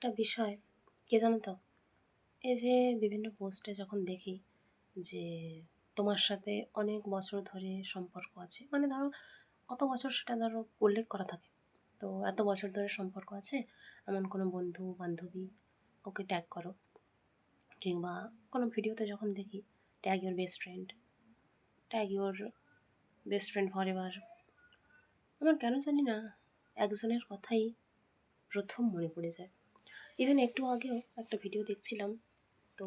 একটা বিষয় কে জানো তো, এই যে বিভিন্ন পোস্টে যখন দেখি যে তোমার সাথে অনেক বছর ধরে সম্পর্ক আছে, মানে ধরো কত বছর সেটা ধরো উল্লেখ করা থাকে, তো এত বছর ধরে সম্পর্ক আছে এমন কোনো বন্ধু বান্ধবী, ওকে ট্যাগ করো। কিংবা কোনো ভিডিওতে যখন দেখি tag your best friend, tag your best friend for ever, আমার কেন জানি না একজনের কথাই প্রথম মনে পড়ে যায়। ইভেন একটু আগেও একটা ভিডিও দেখছিলাম, তো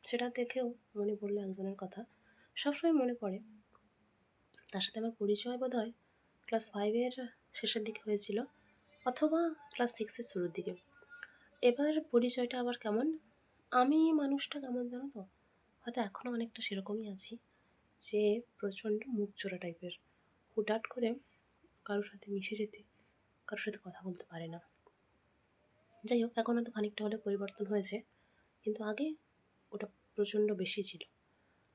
সেটা দেখেও মনে পড়লো একজনের কথা। সবসময় মনে পড়ে, তার সাথে আমার পরিচয় বোধহয় ক্লাস 5-এর শেষের দিকে হয়েছিল, অথবা ক্লাস 6-এর শুরুর দিকে। এবার পরিচয়টা আবার কেমন, আমি মানুষটা কেমন জানো তো, হয়তো এখনও অনেকটা সেরকমই আছি, যে প্রচণ্ড মুখ চোরা টাইপের, হুটহাট করে কারোর সাথে মিশে যেতে, কারোর সাথে কথা বলতে পারে না। যাই হোক, এখন হয়তো খানিকটা হলে পরিবর্তন হয়েছে, কিন্তু আগে ওটা প্রচণ্ড বেশি ছিল।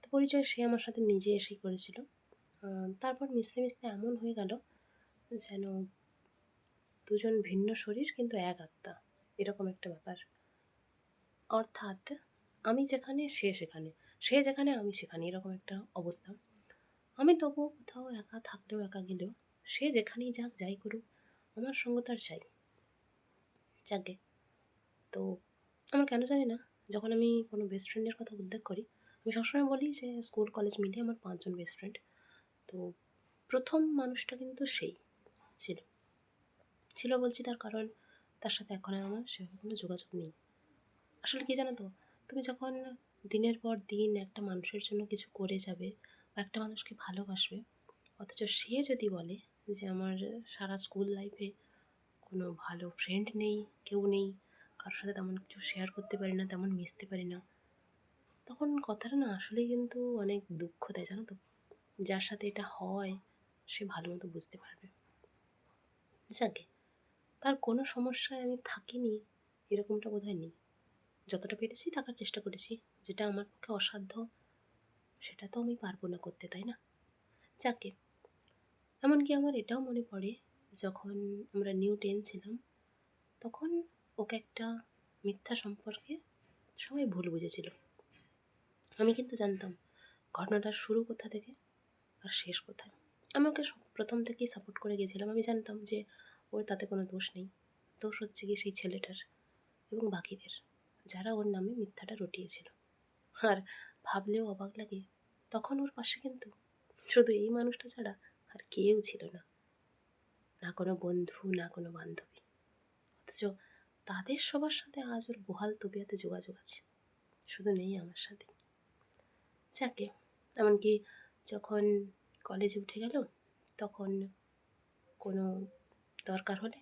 তো পরিচয় সে আমার সাথে নিজে এসেই করেছিল। তারপর মিশতে মিশতে এমন হয়ে গেল যেন দুজন ভিন্ন শরীর কিন্তু এক আত্মা, এরকম একটা ব্যাপার। অর্থাৎ আমি যেখানে সে সেখানে, সে যেখানে আমি সেখানে, এরকম একটা অবস্থা। আমি তবুও কোথাও একা থাকলেও একা গেলেও সে যেখানেই যাক যাই করুক, আমার সঙ্গ তার চাই। যাকে, তো আমার কেন জানি না, যখন আমি কোনো বেস্ট ফ্রেন্ডের কথা উল্লেখ করি, আমি সবসময় বলি যে স্কুল কলেজ মিলিয়ে আমার 5জন বেস্ট ফ্রেন্ড। তো প্রথম মানুষটা কিন্তু সেই ছিল। ছিল বলছি তার কারণ, তার সাথে এখন আর আমার সেরকম কোনো যোগাযোগ নেই। আসলে কী জানো তো, তুমি যখন দিনের পর দিন একটা মানুষের জন্য কিছু করে যাবে বা একটা মানুষকে ভালোবাসবে, অথচ সে যদি বলে যে আমার সারা স্কুল লাইফে কোনো ভালো ফ্রেন্ড নেই, কেউ নেই, কারোর সাথে তেমন কিছু শেয়ার করতে পারি না, তেমন মিশতে পারি না, তখন কথাটা না আসলেই কিন্তু অনেক দুঃখ দেয় জানো তো। যার সাথে এটা হয় সে ভালো মতো বুঝতে পারবে। যাকে, তার কোনো সমস্যায় আমি থাকিনি এরকমটা বোধহয় নেই। যতটা পেরেছি থাকার চেষ্টা করেছি, যেটা আমার পক্ষে অসাধ্য সেটা তো আমি পারবো না করতে, তাই না? যাকে, এমনকি আমার এটাও মনে পড়ে, যখন আমরা নিউ 10 ছিলাম, তখন ওকে একটা মিথ্যা সম্পর্কে সবাই ভুল বুঝেছিল। আমি কিন্তু জানতাম ঘটনাটার শুরু কোথা থেকে আর শেষ কোথায়। আমি ওকে প্রথম থেকেই সাপোর্ট করে গেছিলাম। আমি জানতাম যে ওর তাতে কোনো দোষ নেই, দোষ হচ্ছে গিয়ে সেই ছেলেটার এবং বাকিদের, যারা ওর নামে মিথ্যাটা রটিয়েছিল। আর ভাবলেও অবাক লাগে, তখন ওর পাশে কিন্তু শুধু এই মানুষটা ছাড়া আর কেউ ছিল না, না কোনো বন্ধু, না কোনো বান্ধবী। অথচ তাদের সবার সাথে আজ ওর বহাল তবিয়াতে যোগাযোগ আছে, শুধু নেই আমার সাথে। যাকে, এমনকি যখন কলেজে উঠে গেল, তখন কোনো দরকার হলে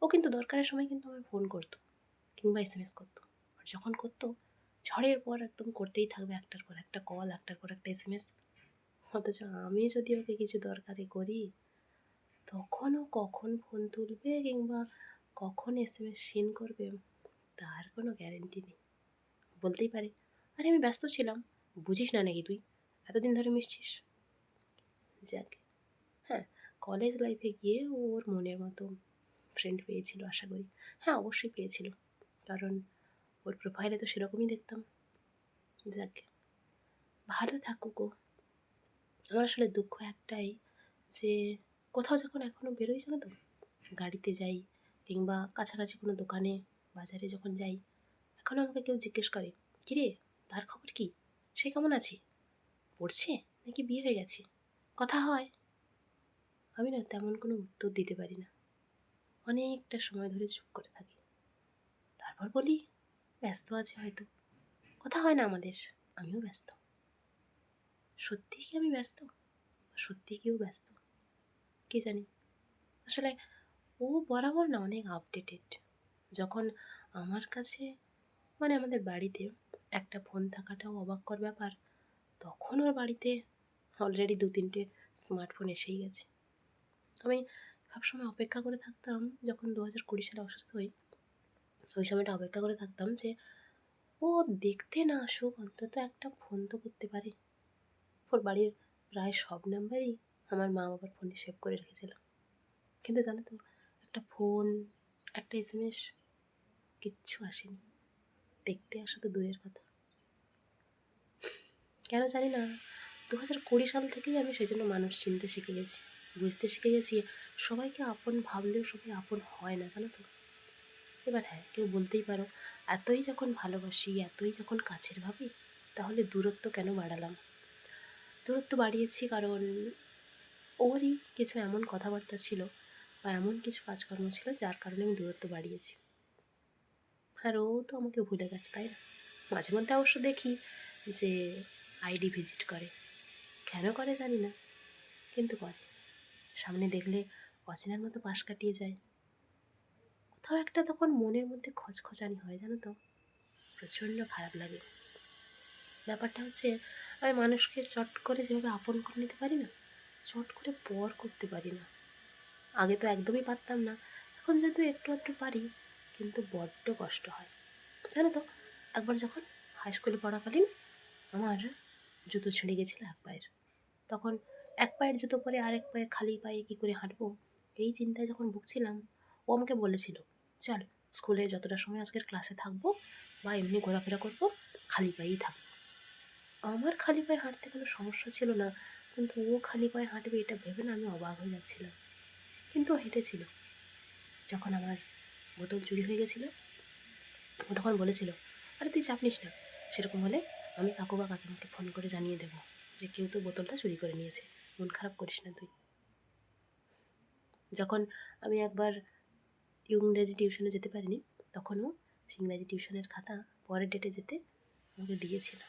ও কিন্তু দরকারের সময় কিন্তু আমায় ফোন করতো কিংবা এসএমএস করতো। আর যখন করতো, ঝড়ের পর একদম করতেই থাকবে, একটার পর একটা কল, একটার পর একটা এসএমএস। অথচ আমি যদি ওকে কিছু দরকারে করি, তখন ও কখন ফোন তুলবে কিংবা কখন এসএমএস সিন করবে তার কোনো গ্যারেন্টি নেই। বলতেই পারে, আরে আমি ব্যস্ত ছিলাম, বুঝিস না নাকি তুই, এতদিন ধরে মিশছিস। যাক, হ্যাঁ, কলেজ লাইফে গিয়ে ও ওর মনের মতো ফ্রেন্ড পেয়েছিল আশা করি। হ্যাঁ, অবশ্যই পেয়েছিল, কারণ ওর প্রোফাইলে তো সেরকমই দেখতাম। যাক, ভালো থাকুক ও। আমার আসলে দুঃখ একটাই, যে কোথাও যখন এখনও বেরোই জানো তো, গাড়িতে যাই কিংবা কাছাকাছি কোনো দোকানে বাজারে যখন যাই, এখনও আমাকে কেউ জিজ্ঞেস করে, কিরে তার খবর কি, সে কেমন আছে, পড়ছে নাকি বিয়ে হয়ে গেছে, কথা হয়? আমি না তেমন কোনো উত্তর দিতে পারি না, অনেকটা সময় ধরে চুপ করে থাকি। তারপর বলি, ব্যস্ত আছে হয়তো, কথা হয় না আমাদের, আমিও ব্যস্ত। সত্যিই কি আমি ব্যস্ত, সত্যি কেউ ব্যস্ত, কে জানি। আসলে ও বরাবর না অনেক আপডেটেড। যখন আমার কাছে, মানে আমাদের বাড়িতে একটা ফোন থাকাটাও অবাক্কর ব্যাপার, তখন ওর বাড়িতে অলরেডি 2-3টে স্মার্টফোন এসেই গেছে। আমি সবসময় অপেক্ষা করে থাকতাম, যখন 2020 সালে অসুস্থ হই, ওই সময়টা অপেক্ষা করে থাকতাম যে ও দেখতে না আসুক, অন্তত একটা ফোন তো করতে পারে। ওর বাড়ির প্রায় সব নাম্বারই আমার মা বাবার ফোনে সেভ করে রেখেছিলাম, কিন্তু জানো তো, একটা ফোন, একটা এসএমএস কিচ্ছু আসেনি, দেখতে আসা তো দূরের কথা। কেন জানি না, 2020 সাল থেকেই আমি সেই জন্য মানুষ চিনতে শিখে গেছি, বুঝতে শিখে গেছি সবাইকে আপন ভাবলেও সবাই আপন হয় না, জানো তো। এবার হ্যাঁ, কেউ বলতেই পারো, এতই যখন ভালোবাসি, এতই যখন কাছের ভাবি, তাহলে দূরত্ব কেন বাড়ালাম? দূরত্ব বাড়িয়েছি কারণ ওরই কিছু এমন কথাবার্তা ছিল বা এমন কিছু কাজকর্ম ছিল যার কারণে আমি দূরত্ব বাড়িয়েছি। আর ও তো আমাকে ভুলে গেছে, তাই না? মাঝে মধ্যে অবশ্য দেখি যে আইডি ভিজিট করে, কেন করে জানি না, কিন্তু করে। সামনে দেখলে অচেনার মতো পাশ কাটিয়ে যায়। কোথাও একটা তখন মনের মধ্যে খচখচানি হয়, জানো তো, প্রচণ্ড খারাপ লাগে। ব্যাপারটা হচ্ছে, আমি মানুষকে চট করে যেভাবে আপন করে নিতে পারি না, চট করে পর করতে পারি না। আগে তো একদমই পারতাম না, এখন যেহেতু একটু একটু পারি, কিন্তু বড্ড কষ্ট হয়। জানো তো, একবার যখন হাই স্কুলে পড়াকালীন আমার জুতো ছিঁড়ে গেছিলো এক পায়ের, তখন এক পায়ের জুতো পরে আরেক পায়ে খালি পায়ে কী করে হাঁটবো, এই চিন্তায় যখন ভুগছিলাম, ও আমাকে বলেছিল, চল স্কুলে যতটা সময় আজকের ক্লাসে থাকবো বা এমনি ঘোরাফেরা করবো, খালি পায়েই থাকবো। আমার খালি পায়ে হাঁটতে কোনো সমস্যা ছিল না, কিন্তু ও খালি পায়ে হাঁটবে এটা ভেবে না আমি অবাক হয়ে যাচ্ছিলাম। কিন্তু ও হেঁটেছিল। যখন আমার বোতল চুরি হয়ে গেছিলো, ও তখন বলেছিল, আরে তুই চাপ নিস না, সেরকম হলে আমি কাকু বা কাকিমাকে ফোন করে জানিয়ে দেবো যে কেউ তো বোতলটা চুরি করে নিয়েছে, মন খারাপ করিস না তুই। যখন আমি একবার ইংরেজি টিউশনে যেতে পারিনি, তখনও ইংরাজি টিউশনের খাতা পরের ডেটে যেতে আমাকে দিয়েছিল।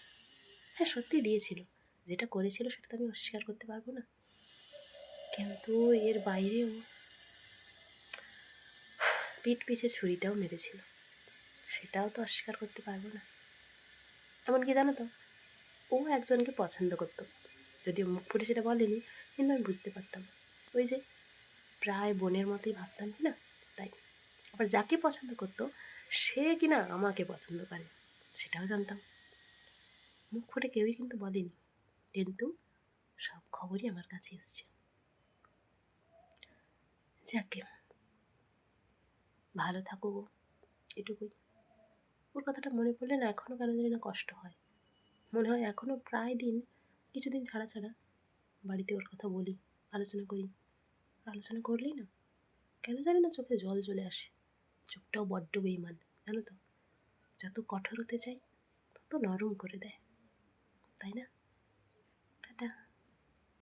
হ্যাঁ, সত্যিই দিয়েছিল। যেটা করেছিল সেটা তো আমি অস্বীকার করতে পারবো না, কিন্তু এর বাইরেও পিঠ পিছে ছুরিটাও মেরেছিল, সেটাও তো অস্বীকার করতে পারবো না। এমনকি জানো তো, ও একজনকে পছন্দ করতো, যদিও মুখ ফুটে সেটা বলেনি, কিন্তু আমি বুঝতে পারতাম। ওই যে প্রায় বোনের মতোই ভাবতাম কি না, তাই। আবার যাকে পছন্দ করতো সে কিনা আমাকে পছন্দ করে, সেটাও জানতাম। মুখ ফুটে কেউই কিন্তু বলেনি, কিন্তু সব খবরই আমার কাছে এসছে। যাকে, ভালো থাকো গো, এটুকুই। ওর কথাটা মনে পড়লে না এখনও কেন জানি না কষ্ট হয়। মনে হয় এখনও প্রায় দিন, কিছুদিন ছাড়া ছাড়া বাড়িতে ওর কথা বলি, আলোচনা করি। আলোচনা করলেই না কেন জানি না চোখে জল চলে আসে। চোখটাও বড্ড বেইমান, জানো তো, যত কঠোর হতে চাই তত নরম করে দেয়, তাই না?